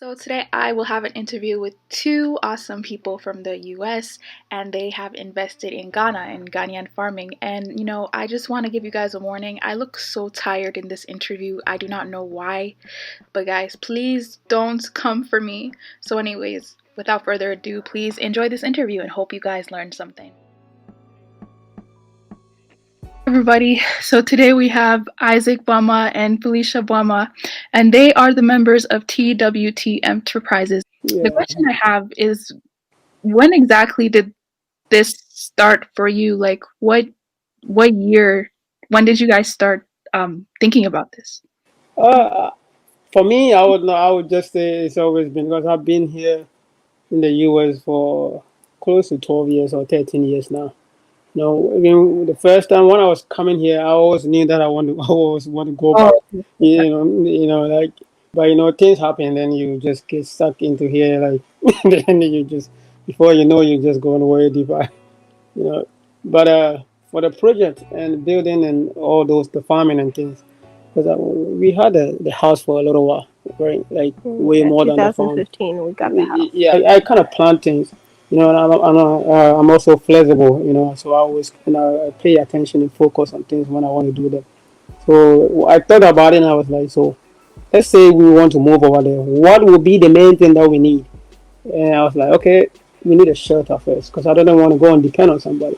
So today I will have an interview with two awesome people from the US, and they have invested in Ghana and Ghanaian farming. And I just want to give you guys a warning. I look so tired in this interview. I do not know why, but guys, please don't come for me. So anyways, without further ado, please enjoy this interview and hope you guys learned something. Everybody, so today we have Isaac Bama and Felicia Bama, and they are the members of TWT Enterprises. The question I have is, when exactly did this start for you? Like, what year? When did you guys start thinking about this? For me, I would just say it's always been because I've been here in the US for close to 12 years or 13 years now. Even the first time when I was coming here, I always knew that I always want to go back. Oh, Like, but things happen, then you just get stuck into here, like, then you just, before you know, you just going way deeper, you know. But for the project and building and all those, the farming and things, because we had the house for a little while, right? Like way more than the farm. 2015, we got the house. Yeah, I kind of plan things, and I'm also flexible, so I always, I pay attention and focus on things when I want to do them. So I thought about it and I was like, so let's say we want to move over there. What would be the main thing that we need? And I was like, okay, we need a shelter first because I don't want to go and depend on somebody.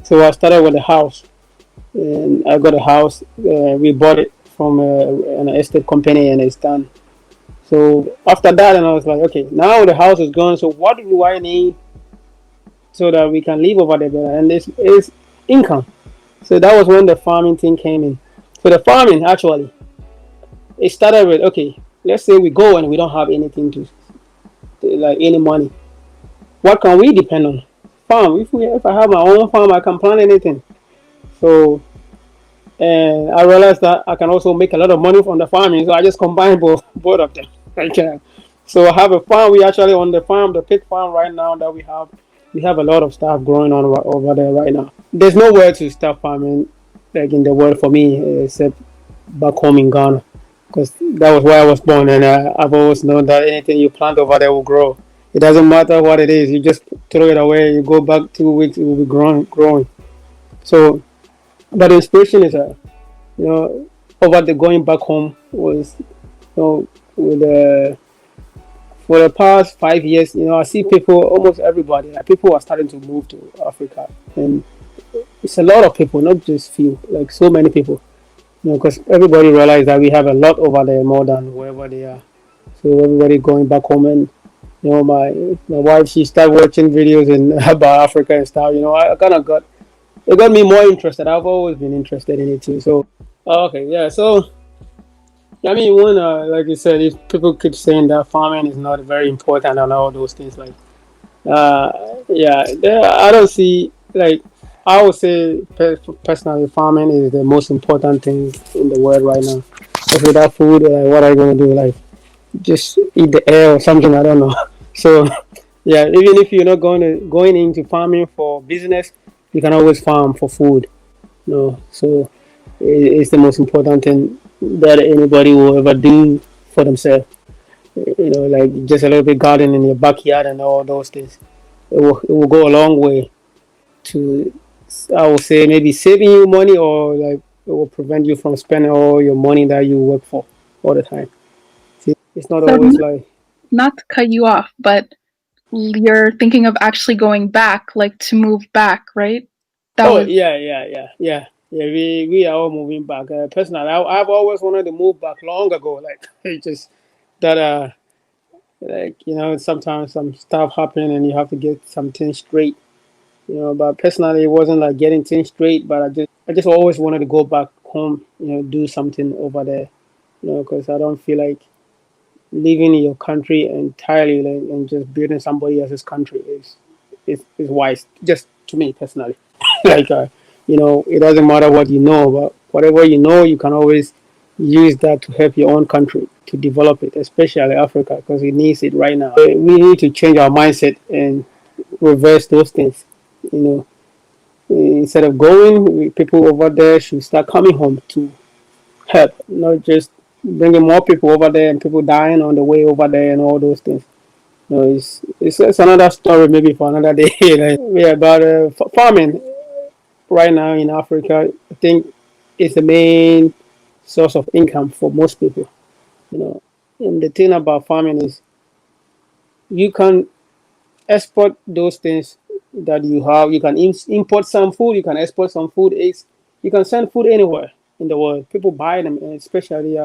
So I started with a house, and I got a house. We bought it from an estate company, and it's done. So after that, and I was like, okay, now the house is gone. So what do I need so that we can live over there better? And this is income. So that was when the farming thing came in. So the farming actually, it started with, okay, let's say we go and we don't have anything to like any money. What can we depend on? Farm. If I have my own farm, I can plant anything. So, and I realized that I can also make a lot of money from the farming. So I just combine both of them. So I have a farm. We actually on the farm, the pig farm right now that we have. We have a lot of stuff growing on over there right now. There's nowhere to start farming like in the world for me except back home in Ghana, because that was where I was born, and I've always known that anything you plant over there will grow. It doesn't matter what it is. You just throw it away. You go back 2 weeks, it will be growing. So, but the inspiration is you know, over the going back home was, with for the past 5 years, I see people, almost everybody, like people are starting to move to Africa, and it's a lot of people, not just few, like so many people, because everybody realized that we have a lot over there more than wherever they are. So everybody going back home, and my wife, she started watching videos and about Africa and stuff. I kind of got it got me more interested. I've always been interested in it too. So okay, yeah. So I mean, when like you said, if people keep saying that farming is not very important and all those things, like yeah, I don't see, like, I would say personally, farming is the most important thing in the world right now. Because without food, what are you gonna do? Like, just eat the air or something? I don't know. So yeah, even if you're not going into farming for business, you can always farm for food. So it's the most important thing that anybody will ever do for themselves. Like just a little bit garden in your backyard and all those things. It will go a long way to, I would say, maybe saving you money, or like it will prevent you from spending all your money that you work for all the time. See, it's not so always like. not to cut you off, but you're thinking of actually going back, like to move back, right? That Oh was yeah. We are all moving back. Personally, I've always wanted to move back long ago. Like it just that like sometimes some stuff happen and you have to get something straight. But personally, it wasn't like getting things straight. But I just always wanted to go back home. Do something over there. Because I don't feel like living in your country entirely, like, and just building somebody else's country is wise. Just to me personally. Like it doesn't matter what you know, but whatever you know, you can always use that to help your own country to develop it, especially Africa, because it needs it right now. We need to change our mindset and reverse those things. you know Instead of going, people over there should start coming home to help, not just bringing more people over there and people dying on the way over there and all those things. It's another story maybe for another day. Yeah, but farming right now in Africa, I think is the main source of income for most people. You know, and the thing about farming is you can export those things that you have. You can import some food. You can export some food. Eggs. You can send food anywhere in the world. People buy them, and especially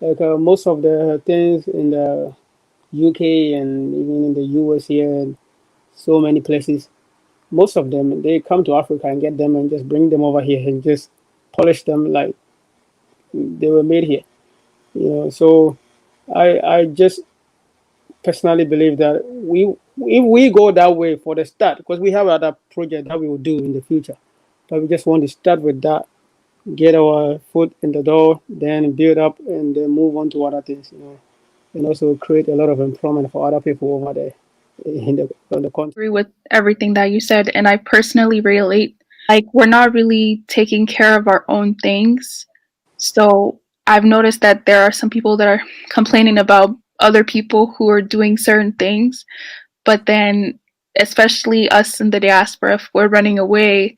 most of the things in the UK and even in the US here and so many places. Most of them they come to Africa and get them and just bring them over here and just polish them like they were made here. So I just personally believe that if we go that way for the start, because we have other project that we will do in the future, but we just want to start with that, get our foot in the door, then build up and then move on to other things, and also create a lot of employment for other people over there on the country. Agree with everything that you said, and I personally relate. Like, we're not really taking care of our own things. So I've noticed that there are some people that are complaining about other people who are doing certain things, but then, especially us in the diaspora, if we're running away,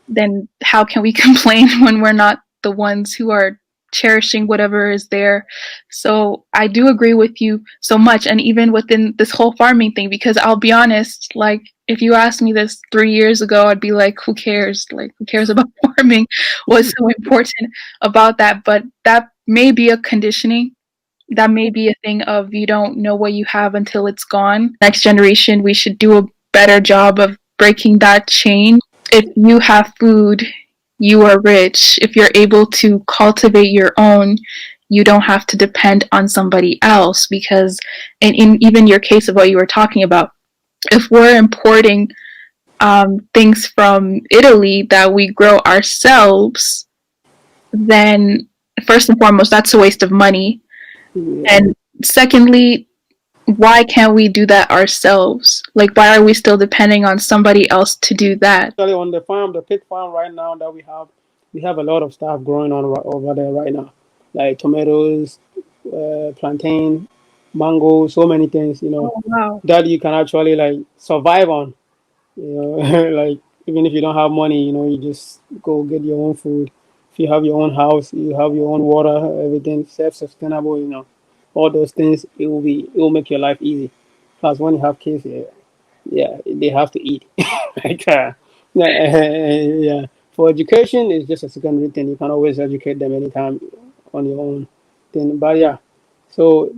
then how can we complain when we're not the ones who are cherishing whatever is there? So I do agree with you so much, and even within this whole farming thing, because I'll be honest, like, if you asked me this 3 years ago, I'd be like, who cares? Like, who cares about farming? What's so important about that? But that may be a conditioning. That may be a thing of you don't know what you have until it's gone. Next generation, we should do a better job of breaking that chain. If you have food, you are rich. If you're able to cultivate your own, you don't have to depend on somebody else. Because in even your case of what you were talking about, if we're importing things from Italy that we grow ourselves, then first and foremost, that's a waste of money. Yeah. And secondly, why can't we do that ourselves? Like, why are we still depending on somebody else to do that? Actually, on the farm, the pig farm right now that we have a lot of stuff growing on over there right now, like tomatoes, plantain, mango, so many things, Oh, wow. that you can actually like survive on. Like even if you don't have money, you just go get your own food. If you have your own house, you have your own water, everything self-sustainable, all those things, it will make your life easy. Plus, when you have kids, yeah, they have to eat. Like, yeah. For education, it's just a secondary thing. You can always educate them anytime on your own thing. But yeah, so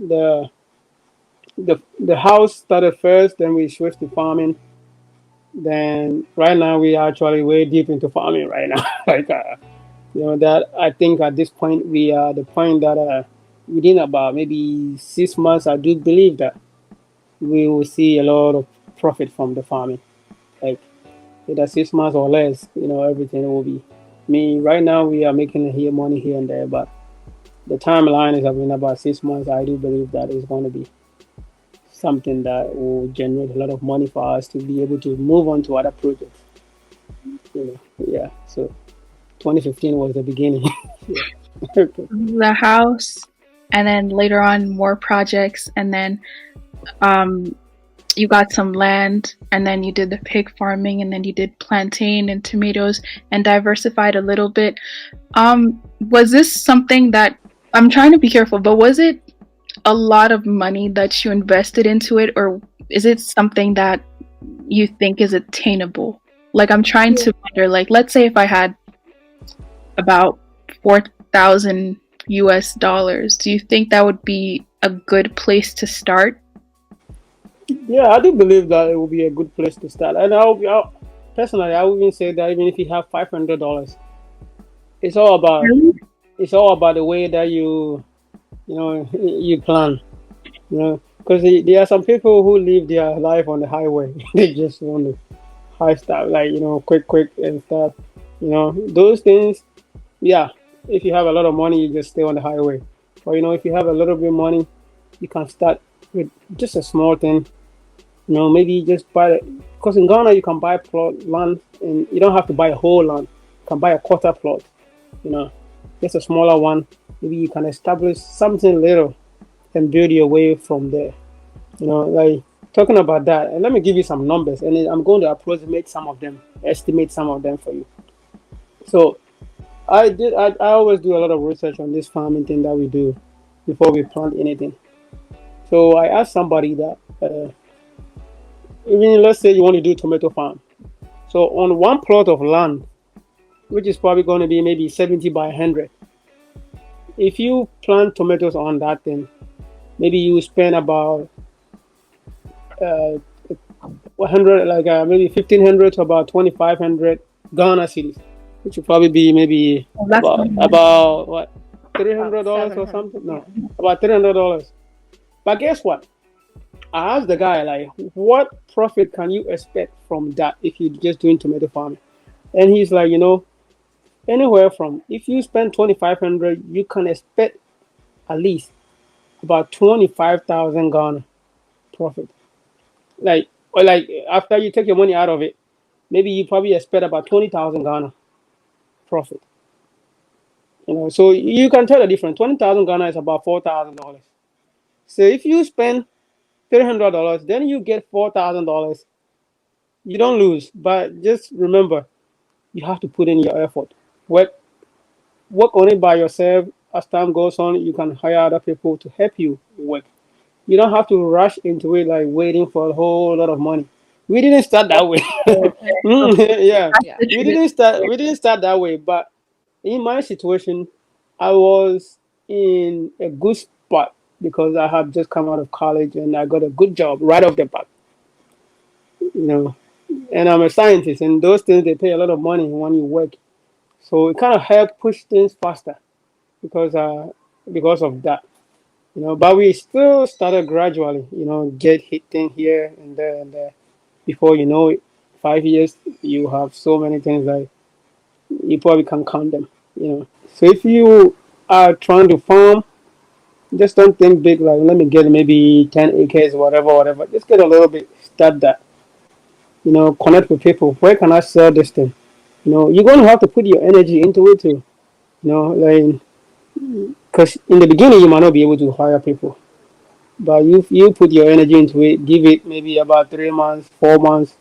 the house started first, then we switched to farming. Then right now we are actually way deep into farming right now. Like, that I think at this point we are the point that within about maybe 6 months, I do believe that we will see a lot of profit from the farming. Like either 6 months or less, everything will be. Me right now we are making here money here and there, but the timeline is in about 6 months. I do believe that is going to be something that will generate a lot of money for us to be able to move on to other projects. Yeah. So 2015 was the beginning. Yeah. Okay. The house, and then later on more projects, and then um, you got some land, and then you did the pig farming, and then you did plantain and tomatoes, and diversified a little bit. Was this something that, I'm trying to be careful, but was it a lot of money that you invested into it, or is it something that you think is attainable? Like, I'm trying to wonder, like, let's say if I had about 4,000 US dollars, do you think that would be a good place to start? Yeah, I do believe that it will be a good place to start. And personally, I would even say that even if you have $500, it's all about Really? it's all about the way that you plan. Because there are some people who live their life on the highway. They just want to high stuff, like quick and stuff. Those things. Yeah, if you have a lot of money, you just stay on the highway. Or if you have a little bit of money, you can start with just a small thing. Maybe just buy, because in Ghana you can buy plot land and you don't have to buy a whole land. You can buy a quarter plot. You know, just a smaller one. Maybe you can establish something little and build your way from there. Like talking about that, and let me give you some numbers, and then I'm going to approximate some of them, estimate some of them for you. So I always do a lot of research on this farming thing that we do before we plant anything. So I asked somebody that, even let's say you want to do tomato farm. So on one plot of land, which is probably going to be maybe 70 by 100, if you plant tomatoes on that thing, maybe you spend about 100, like maybe 1,500 to about 2,500 Ghana cedis, which would probably be maybe Well, that's about what, About $300 or 700. something? Yeah. No, about $300. But guess what? I asked the guy, like, what profit can you expect from that if you're just doing tomato farming? And he's like, anywhere from, if you spend 2,500, you can expect at least about 25,000 Ghana profit. Like after you take your money out of it, maybe you probably expect about 20,000 Ghana profit. So you can tell the difference. 20,000 Ghana is about $4,000. So if you spend $300, then you get $4,000. You don't lose, but just remember, you have to put in your effort. Work, work on it by yourself. As time goes on, you can hire other people to help you work. You don't have to rush into it like waiting for a whole lot of money. We didn't start that way. Yeah, Yeah. we didn't start. We didn't start that way. But in my situation, I was in a good spot because I had just come out of college and I got a good job right off the bat. You know, and I'm a scientist, and those things they pay a lot of money when you work. So it kind of helped push things faster because uh because of that. But we still started gradually. Get hitting here and there and there. Before you know it, 5 years you have so many things that you probably can count them. So if you are trying to farm, just don't think big. Like let me get maybe 10 acres, whatever, whatever. Just get a little bit. Start that. Connect with people. Where can I sell this thing? You're going to have to put your energy into it too. Like because in the beginning you might not be able to hire people, but you put your energy into it. Give it maybe about 3 months, 4 months.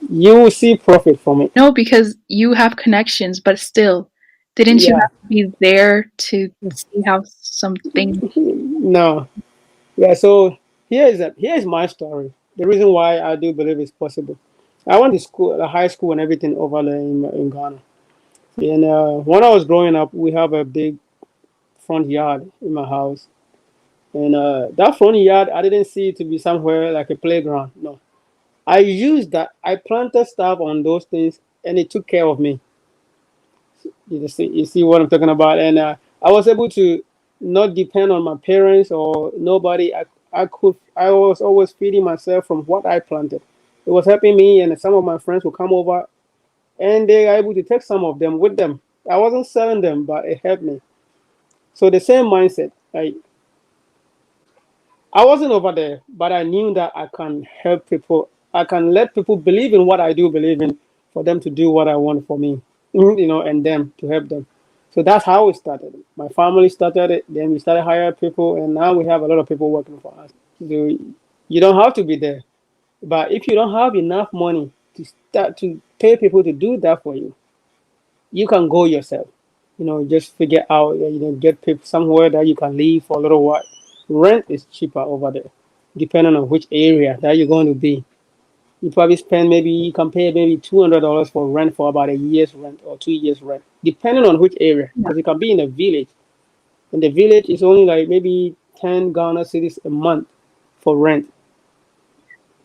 You will see profit from it. no, because you have connections, but still, didn't you Yeah. have to be there to see how something? No. Yeah. So here's my story. The reason why I do believe it's possible. I went to school, high school, and everything over there in Ghana. And when I was growing up, we have a big front yard in my house. And that front yard, I didn't see it to be somewhere like a playground. No, I used that. I planted stuff on those things, and it took care of me. You see what I'm talking about? And I was able to not depend on my parents or nobody. I was always feeding myself from what I planted. It was helping me, and some of my friends would come over, and they are able to take some of them with them. I wasn't selling them, but it helped me. So the same mindset. I wasn't over there, but I knew that I can help people. I can let people believe in what I do believe in for them to do what I want for me, and them to help them. So that's how it started. My family started it, then we started hiring people, and now we have a lot of people working for us. So you don't have to be there, but if you don't have enough money to start to pay people to do that for you, you can go yourself. Just figure out, get people somewhere that you can live for a little while. Rent is cheaper over there, depending on which area that you're going to be. You probably spend maybe you can pay maybe $200 for rent for about a year's rent or 2 years rent, depending on which area. Yeah, Because you can be in a village, and the village is only like maybe 10 Ghana cities a month for rent,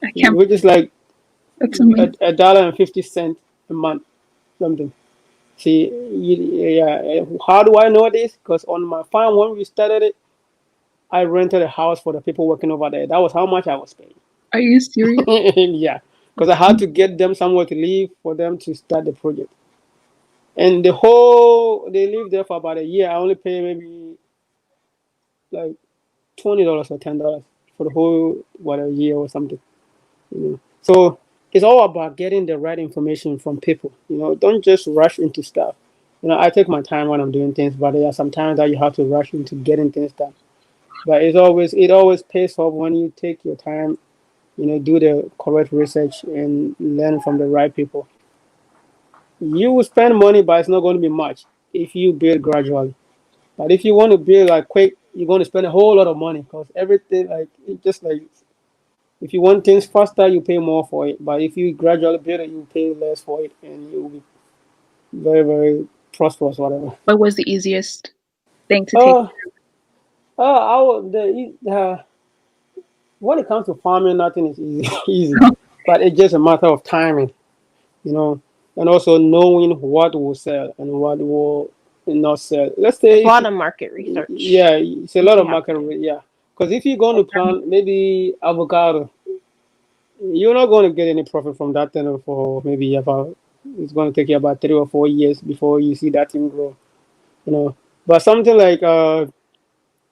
I can't. which is like That's amazing. $1.50 a month, something. See, yeah. How do I know this? Because on my farm when we started it, I rented a house for the people working over there. That was how much I was paying. Are you serious? Yeah, because I had to get them somewhere to live for them to start the project. And they lived there for about a year. I only pay maybe like $20 or $10 for the whole a year or something. So it's all about getting the right information from people. Don't just rush into stuff. I take my time when I'm doing things, but there are some times that you have to rush into getting things done. But it always pays off when you take your time, do the correct research and learn from the right people. You will spend money, but it's not going to be much if you build gradually. But if you want to build like quick, you're going to spend a whole lot of money because everything like it just like if you want things faster, you pay more for it. But if you gradually build it, you pay less for it, and you'll be very very prosperous, whatever. What was the easiest thing to take? Uh, I would, when it comes to farming, nothing is easy, easy, but it's just a matter of timing, you know, and also knowing what will sell and what will not sell. Let's It's a say if lot of market research. yeah, it's a lot of You have market, to. yeah, because if you're going to plant maybe avocado, you're not going to get any profit from that thing for maybe about it's going to take you about 3 or 4 years before you see that thing grow, you know. But something like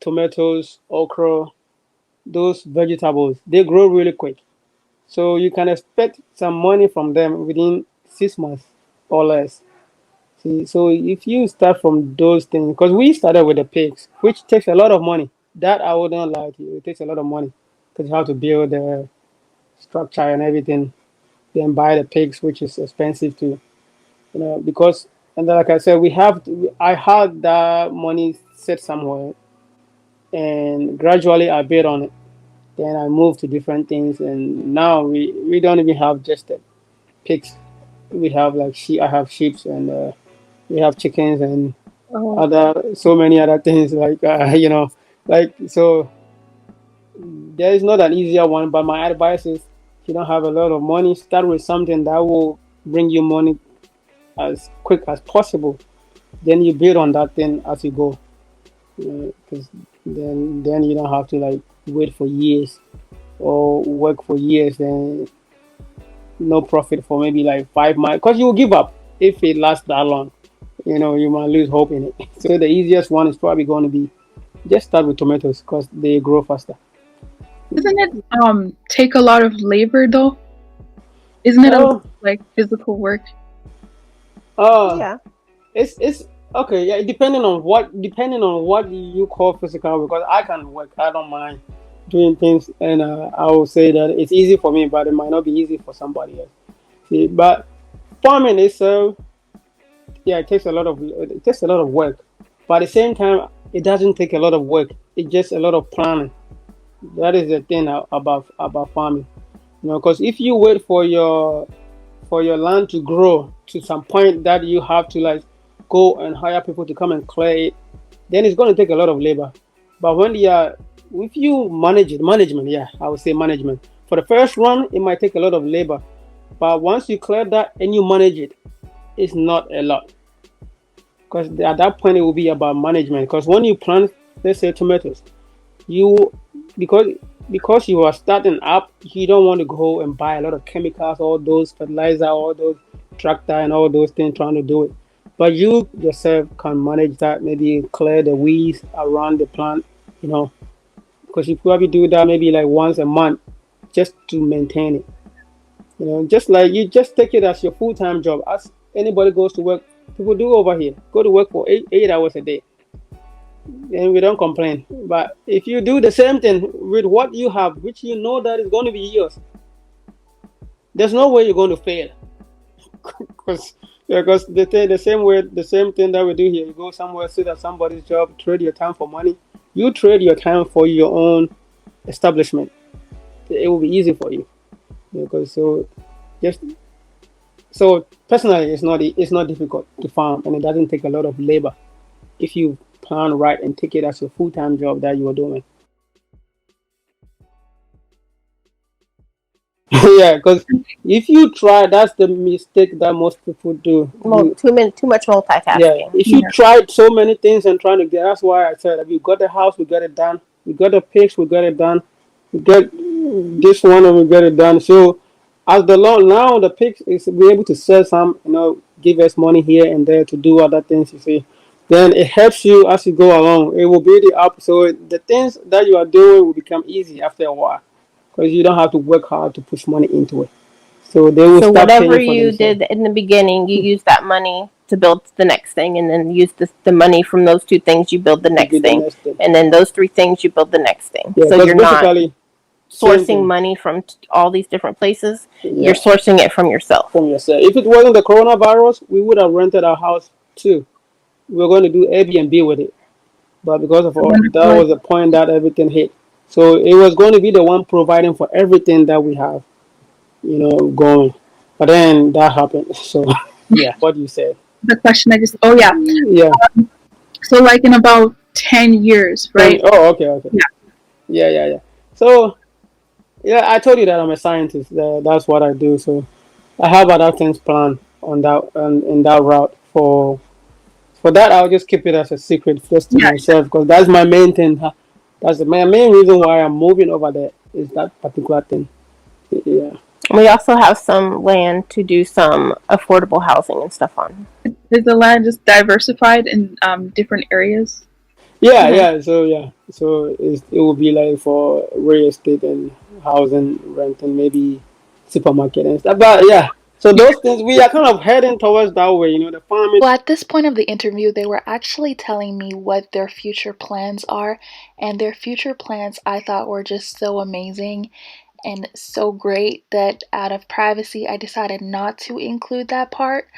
tomatoes, okra, those vegetables, they grow really quick. So you can expect some money from them within 6 months or less. See, so if you start from those things, because we started with the pigs, which takes a lot of money. That I wouldn't lie to you. It takes a lot of money because you have to build the structure and everything, then buy the pigs, which is expensive too. Because and then, like I said, I had that money set somewhere, and gradually I built on it. Then I moved to different things, and now we don't even have just the pigs. We have like sheep. I have sheep, and we have chickens and Oh, other so many other things like like so. There is not an easier one, but my advice is, if you don't have a lot of money, start with something that will bring you money as quick as possible. Then you build on that thing as you go, because then you don't have to like wait for years or work for years and no profit for maybe like 5 months because you will give up if it lasts that long. You might lose hope in it. So the easiest one is probably going to be just start with tomatoes because they grow faster. doesn't it take a lot of labor though? Isn't it a lot of, Oh, like physical work? uh, Yeah. it's okay. Yeah, depending on what you call physical. Because I can work, I don't mind doing things, and I will say that it's easy for me, but it might not be easy for somebody else. See, but farming itself, yeah, it takes a lot of work, but at the same time, it doesn't take a lot of work. It's just a lot of planning. That is the thing about farming. Because if you wait for your land to grow to some point that you have to like go and hire people to come and clear it, then it's going to take a lot of labor. But if you manage it, management, yeah, I would say management. For the first run, it might take a lot of labor, but once you clear that and you manage it, it's not a lot. Because at that point, it will be about management. Because when you plant, let's say tomatoes, you because because you are starting up, you don't want to go and buy a lot of chemicals, all those fertilizer, all those tractor and all those things trying to do it. But you yourself can manage that, maybe clear the weeds around the plant, you know, because you probably do that maybe like once a month just to maintain it. Just like you just take it as your full-time job. As anybody goes to work, people do over here. Go to work for 8 hours a day and we don't complain. But if you do the same thing with what you have, which you know that is going to be yours, there's no way you're going to fail. Because the same thing that we do here. You go somewhere, sit at somebody's job, trade your time for money. You trade your time for your own establishment. It will be easy for you. Because just so personally, it's not difficult to farm, and it doesn't take a lot of labor if you plan right and take it as your full time job that you are doing. Yeah, because if you try, that's the mistake that most people do. Too much Yeah, multitasking. if you Yeah. tried so many things and trying to get, that's why I said, if you got the house, we got it done. We got the pigs, we got it done. We get this one and we got it done. So as the law now, the pigs is be able to sell some, give us money here and there to do other things. You see, then it helps you as you go along. It will build it up. So the things that you are doing will become easy after a while because you don't have to work hard to push money into it. So they will So start whatever paying for you themselves. did in the beginning, you use that money to build the next thing, and then use the money from those 2 things, you build the next thing, and then those 3 things, you build the next thing. Yeah, so you're not sourcing thing. money from all these different places. Yeah. You're sourcing it from yourself. If it wasn't the coronavirus, we would have rented our house too. We were going to do Airbnb with it, but because of all, that was the point that everything hit. So it was going to be the one providing for everything that we have, going. But then that happened. So yeah, what you said. The question yeah. So like in about 10 years, right? Oh, okay. Yeah. So yeah, I told you that I'm a scientist. That's what I do. So I have other things planned on that in that route. For that, I'll just keep it as a secret just to myself because that's my main thing. That's my main reason why I'm moving over there is that particular thing. Yeah. We also have some land to do some affordable housing and stuff on. Is the land just diversified in different areas? Yeah. So it will be like for real estate and housing, rent, and maybe supermarket and stuff. But yeah. So those things we are kind of heading towards that way, the farming. Well, at this point of the interview, they were actually telling me what their future plans are, and their future plans I thought were just so amazing and so great that out of privacy, I decided not to include that part.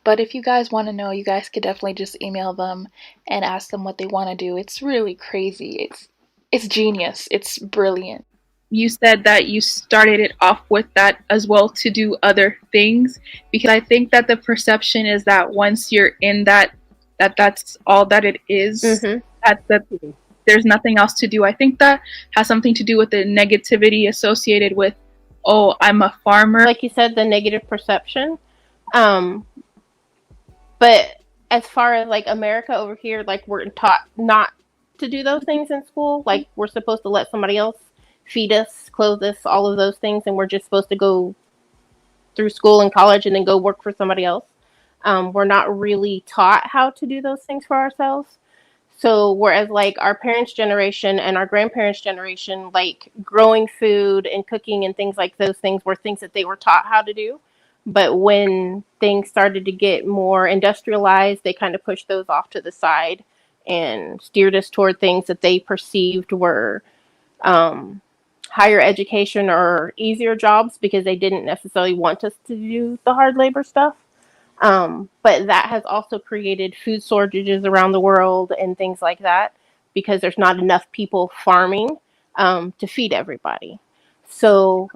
But if you guys want to know, you guys could definitely just email them and ask them what they want to do. It's really crazy. It's genius. It's brilliant. You said that you started it off with that as well to do other things, because I think that the perception is that once you're in that's all that it is. That there's nothing else to do. I think that has something to do with the negativity associated with, oh, I'm a farmer. Like you said, the negative perception. But as far as like America over here, like we're taught not to do those things in school. Like we're supposed to let somebody else feed us, clothe us, all of those things, and we're just supposed to go through school and college and then go work for somebody else. We're not really taught how to do those things for ourselves. So whereas like our parents' generation and our grandparents' generation, like growing food and cooking and things like those things were things that they were taught how to do. But when things started to get more industrialized, they kind of pushed those off to the side and steered us toward things that they perceived were higher education or easier jobs because they didn't necessarily want us to do the hard labor stuff. But that has also created food shortages around the world and things like that because there's not enough people farming to feed everybody. So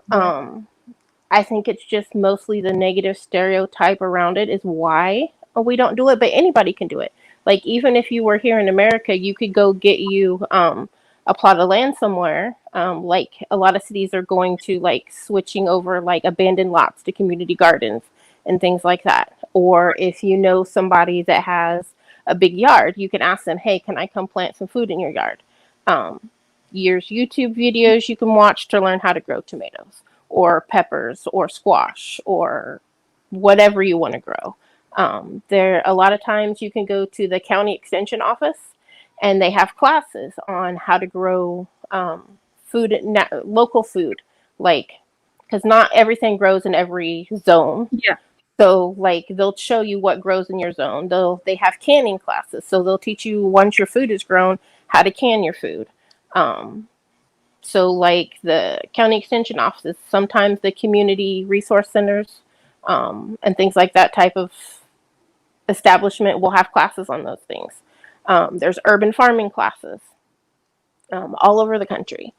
I think it's just mostly the negative stereotype around it is why we don't do it, but anybody can do it. Like even if you were here in America, you could go get you a plot of land somewhere. Like a lot of cities are going to like switching over like abandoned lots to community gardens and things like that. Or if you know somebody that has a big yard, you can ask them, hey, can I come plant some food in your yard? There's YouTube videos you can watch to learn how to grow tomatoes or peppers or squash or whatever you want to grow. There a lot of times you can go to the county extension office and they have classes on how to grow food, local food, like because not everything grows in every zone. Yeah. So like they'll show you what grows in your zone. They have canning classes, so they'll teach you once your food is grown how to can your food. So like the county extension offices, sometimes the community resource centers, and things like that type of establishment will have classes on those things. There's urban farming classes all over the country.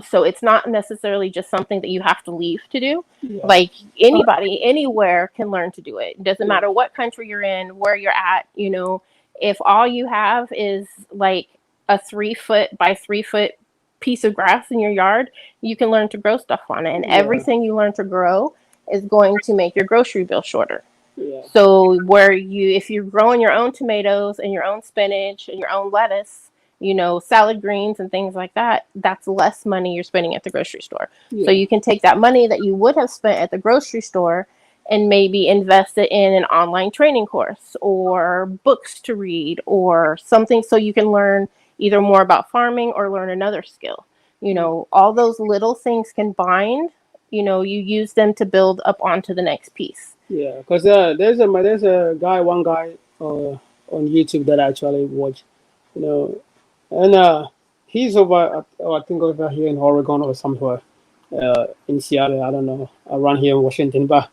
So it's not necessarily just something that you have to leave to do. Yeah. Like anybody, anywhere can learn to do it. It doesn't matter what country you're in, where you're at, if all you have is like a 3-foot by 3-foot piece of grass in your yard, you can learn to grow stuff on it. And everything you learn to grow is going to make your grocery bill shorter. Yeah. So if you're growing your own tomatoes and your own spinach and your own lettuce, salad greens and things like that, that's less money you're spending at the grocery store. Yeah. So you can take that money that you would have spent at the grocery store and maybe invest it in an online training course or books to read or something so you can learn either more about farming or learn another skill. All those little things combined, you use them to build up onto the next piece. Yeah, because there's a guy, one guy on YouTube that I actually watch, you know, and he's over, I think over here in Oregon or somewhere, in Seattle. I don't know, around here in Washington, but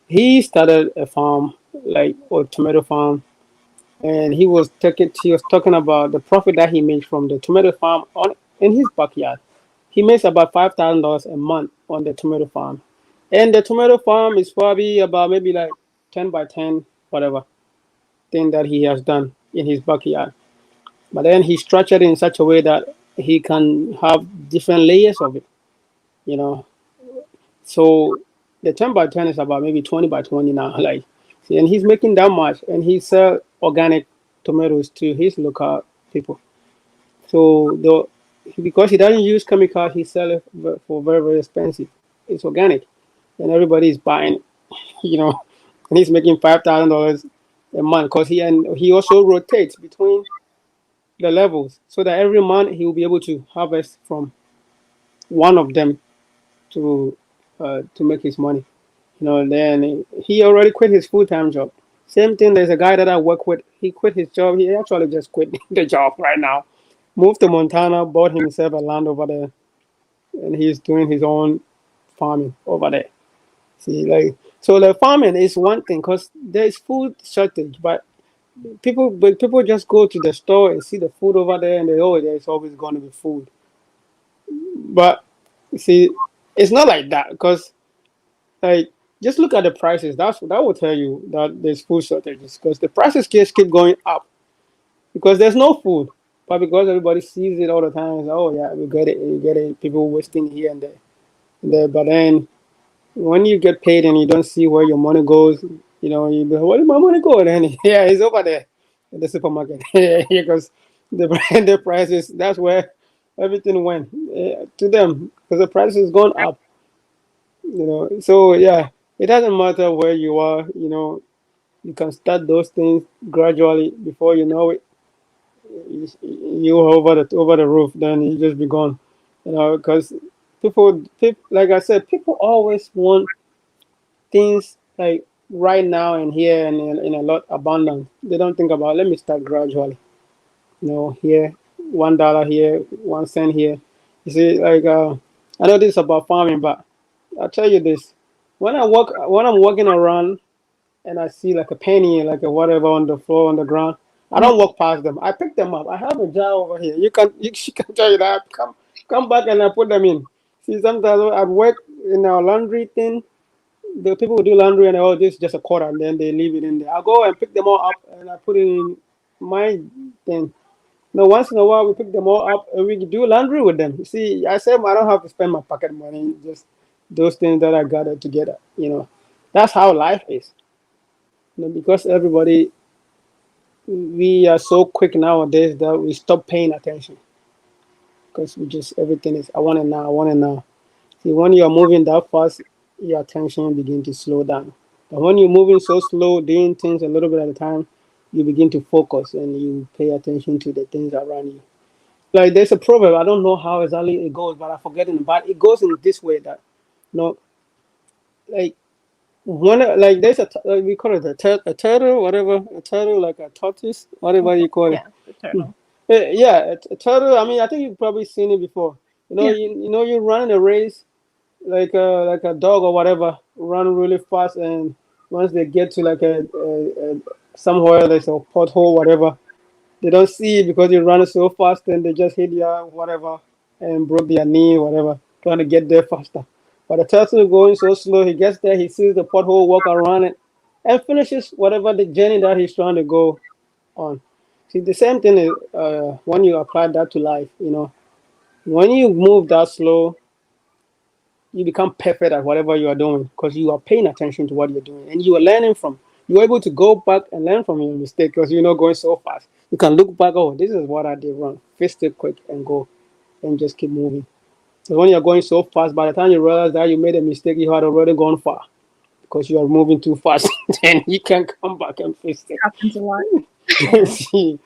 he started a farm, like a tomato farm, and he was talking about the profit that he made from the tomato farm on in his backyard. He makes about $5,000 a month on the tomato farm, and the tomato farm is probably about maybe like 10 by 10, whatever thing that he has done in his backyard. But then he structured it in such a way that he can have different layers of it, you know. So the 10 by 10 is about maybe 20 by 20 now, like, see, and he's making that much, and he sell organic tomatoes to his local people. So the because he doesn't use chemicals, he sell it for very very expensive. It's organic, and everybody is buying it, you know, and he's making $5,000 a month because he also rotates between the levels so that every month he will be able to harvest from one of them to make his money. You know, then he already quit his full time job. Same thing. There's a guy that I work with. He quit his job. He actually just quit the job right now. Moved to Montana, bought himself a land over there, and he's doing his own farming over there. See, like, so the farming is one thing because there's food shortage, but people just go to the store and see the food over there, and they there's always going to be food. But see, it's not like that because like just look at the prices. That will tell you that there's food shortages because the prices just keep going up because there's no food. But because everybody sees it all the time, it's, oh yeah, we get it. People wasting here and there, But then when you get paid and you don't see where your money goes, you be, where did my money go? Then yeah, it's over there in the supermarket because the the prices. That's where everything went to them because the price has gone up. So yeah, it doesn't matter where you are. You can start those things gradually. Before you know it, you're over the roof. Then you just be gone. Because people, like I said, people always want things like right now and here and in a lot abundance. They don't think about, let me start gradually. Here, $1 here, 1 cent here. You see, like I know this is about farming, but I'll tell you this: when I'm walking around and I see like a penny, like a whatever on the floor on the ground, I Mhm. don't walk past them. I pick them up. I have a jar over here. She can tell you that. Come back and I put them in. See, sometimes I work in our laundry thing. The people who do laundry and this is just a quarter, and then they leave it in there. I go and pick them all up and I put it in my thing. No, once in a while we pick them all up and we do laundry with them. You see, I said I don't have to spend my pocket money, just those things that I gathered together. That's how life is. Because we are so quick nowadays that we stop paying attention because we just everything is I want it now, I want it now. See, when you are moving that fast, your attention begin to slow down. But when you're moving so slow, doing things a little bit at a time, you begin to focus and you pay attention to the things around you. Like there's a proverb, I don't know how exactly it goes, but I forget it. But it goes in this way that, you know, like like there's we call it a turtle, whatever, a turtle like a tortoise, whatever you call it. Yeah, the turtle. Yeah, a turtle. I mean, I think you've probably seen it before. Yeah. You run in a race like a dog or whatever, run really fast, and once they get to like a somewhere there's a pothole, whatever, they don't see it because you run so fast, and they just hit you whatever and broke their knee, whatever, trying to get there faster. But the turtle going so slow, he gets there, he sees the pothole, walk around it, and finishes whatever the journey that he's trying to go on. See, the same thing is when you apply that to life. When you move that slow, you become perfect at whatever you are doing because you are paying attention to what you're doing and you are learning from. You're able to go back and learn from your mistake because you're not going so fast. You can look back, oh, this is what I did wrong. Fix it quick and go and just keep moving. So when you're going so fast, by the time you realize that you made a mistake, you had already gone far because you are moving too fast. Then you can come back and fix it. Happens a lot. see,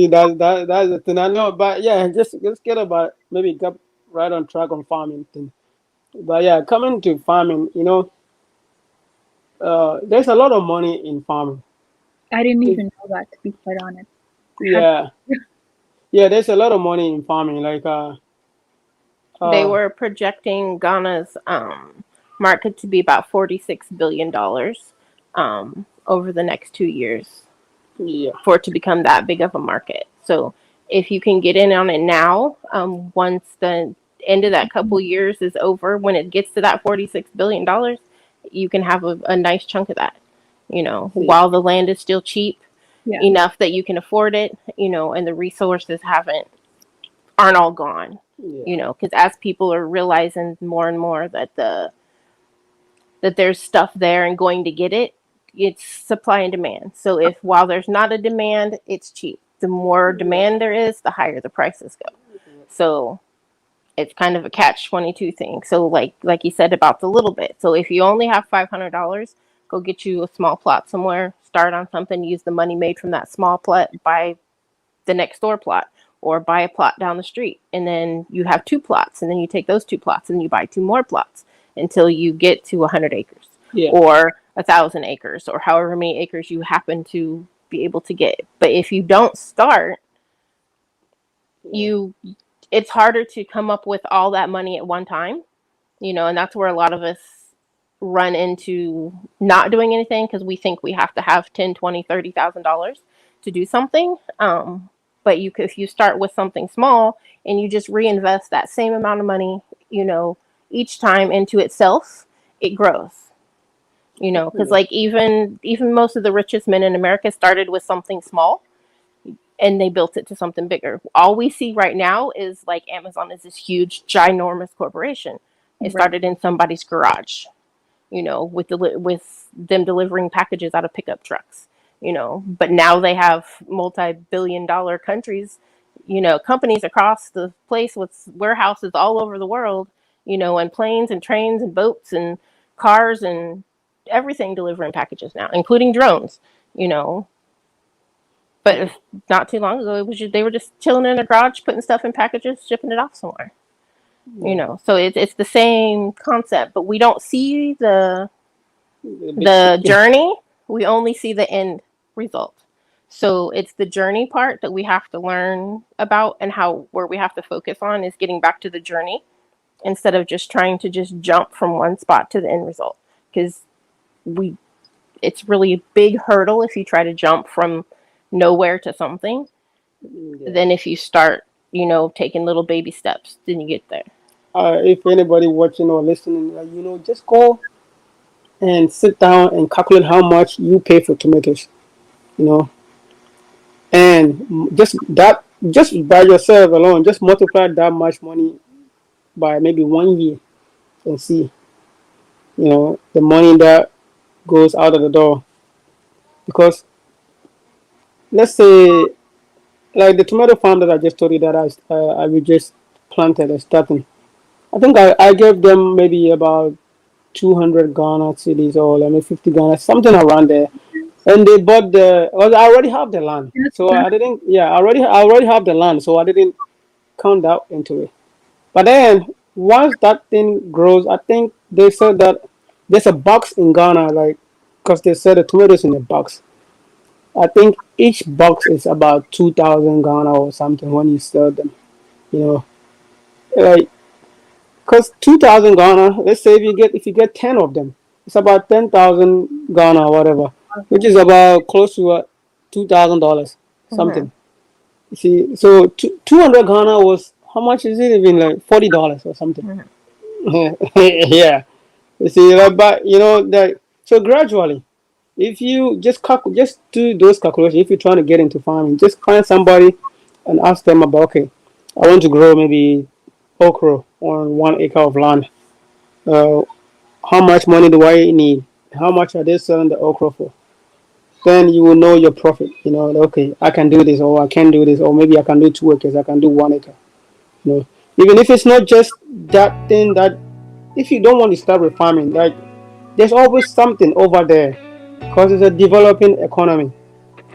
that's the thing. I know, but yeah, just get about maybe get right on track on farming thing. But yeah, coming to farming, there's a lot of money in farming. I didn't If, even know that, to be quite honest. Have yeah, yeah, there's a lot of money in farming. Like They uh, were projecting Ghana's market to be about $46 billion over the next 2 years yeah, for it to become that big of a market. So if you can get in on it now, once the end of that couple years is over, when it gets to that $46 billion, you can have a nice chunk of that. see, While the land is still cheap, yeah, enough that you can afford it, and the resources aren't all gone. yeah, Because as people are realizing more and more that there's stuff there and going to get it, it's supply and demand. So if while there's not a demand, it's cheap. The more yeah, demand there is, the higher the prices go. So it's kind of a catch-22 thing. So like you said about the little bit. So if you only have $500, go get you a small plot somewhere, start on something, use the money made from that small plot, buy the next door plot, or buy a plot down the street, and then you have two plots, and then you take those two plots and you buy two more plots until you get to 100 acres yeah, or 1,000 acres or however many acres you happen to be able to get. But if you don't start, yeah, you it's harder to come up with all that money at one time, and that's where a lot of us run into not doing anything because we think we have to have 10, 20, $30,000 to do something. But if you start with something small and you just reinvest that same amount of money, you know, each time into itself, it grows. Because yeah, like even most of the richest men in America started with something small and they built it to something bigger. All we see right now is like Amazon is this huge, ginormous corporation. It right. started in somebody's garage, with them delivering packages out of pickup trucks. But now they have multi-billion-dollar companies across the place with warehouses all over the world, and planes and trains and boats and cars and everything delivering packages now, including drones. You know, but yeah, not too long ago, they were just chilling in a garage, putting stuff in packages, shipping it off somewhere. yeah. So it's the same concept, but we don't see The big the picture. journey. We only see the end result. So it's the journey part that we have to learn about, and how where we have to focus on is getting back to the journey instead of just trying to just jump from one spot to the end result, because we it's really a big hurdle if you try to jump from nowhere to something. Yeah. Then if you start, taking little baby steps, then you get there. If anybody watching or listening, just go and sit down and calculate how much you pay for tomatoes. You know, and just by yourself alone, just multiply that much money by maybe 1 year and see, the money that goes out of the door. Because let's say, like the tomato farm that I just told you that I will just planted and starting. I think I gave them maybe about 200 Ghana cities or let me 50 Ghana, something around there. And they bought well, I already have the land. So I didn't, yeah, I already have the land. So I didn't count that into it. But then once that thing grows, I think they said that there's a box in Ghana, like, because they said the tomatoes in a box. I think each box is about 2,000 Ghana or something when you sell them. You know, like, because 2,000 Ghana, let's say if you get 10 of them, it's about 10,000 Ghana or whatever, which is about close to $2,000 Mm-hmm. something. You see, so 200 Ghana was how much is it even, like $40 or something? Mm-hmm. Yeah. You see, but that, so gradually, if you just do those calculations, if you're trying to get into farming, just find somebody and ask them about, okay, I want to grow maybe okra on 1 acre of land. Uh, how much money do I need? How much are they selling the okra for? Then you will know your profit. Okay, I can do this, or I can do this, or maybe I can do 2 acres, I can do 1 acre. You know, even if it's not just that thing that, if you don't want to start with farming, like there's always something over there, because it's a developing economy.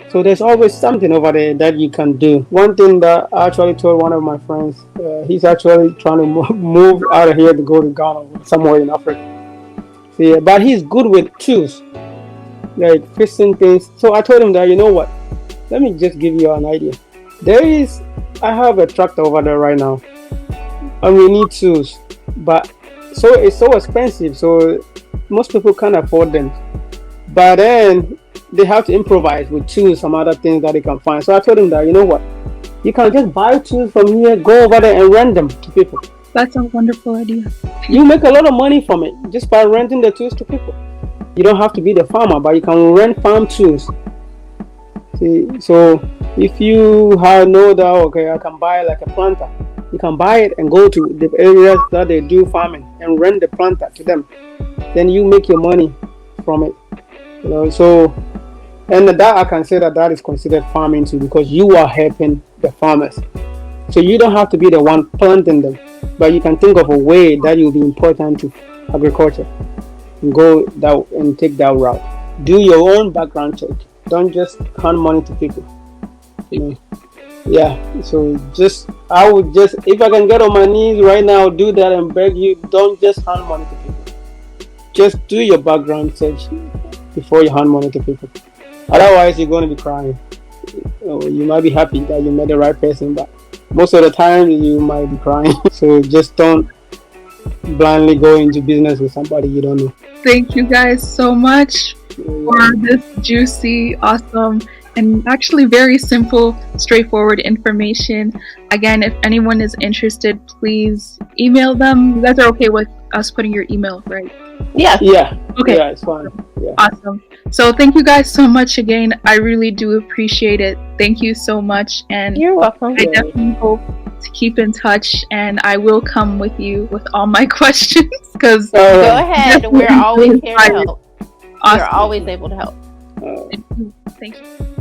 So there's always something over there that you can do. One thing that I actually told one of my friends, he's actually trying to move out of here to go to Ghana, somewhere in Africa. So, yeah, but he's good with tools, like fixing things. So I told him that, you know what? Let me just give you an idea. I have a tractor over there right now, and we need tools, but so it's so expensive. So most people can't afford them. But then they have to improvise with tools, some other things that they can find. So I told him that, you know what? You can just buy tools from here, go over there and rent them to people. That's a wonderful idea. You make a lot of money from it just by renting the tools to people. You don't have to be the farmer, but you can rent farm tools. See, so if you know that, okay, I can buy like a planter, you can buy it and go to the areas that they do farming and rent the planter to them. Then you make your money from it. So, and that I can say that is considered farming too, because you are helping the farmers. So you don't have to be the one planting them, but you can think of a way that will be important to agriculture and go that and take that route. Do your own background check. Don't just hand money to people. Yeah. So I would just, if I can get on my knees right now, do that and beg you, don't just hand money to people. Just do your background search before you hand money to people. Otherwise, you're going to be crying. You might be happy that you met the right person, but most of the time you might be crying. So just don't blindly go into business with somebody you don't know. Thank you guys so much for this juicy, awesome, and actually very simple, straightforward information. Again, if anyone is interested, please email them. You guys are okay with us putting your email, right? Yeah. Yeah. Okay. Yeah, it's fine. Yeah. Awesome. So thank you guys so much again. I really do appreciate it. Thank you so much. And You're welcome. I definitely hope to keep in touch, and I will come with you with all my questions because go ahead. We're always here to help. Awesome. We're always able to help. Thank you.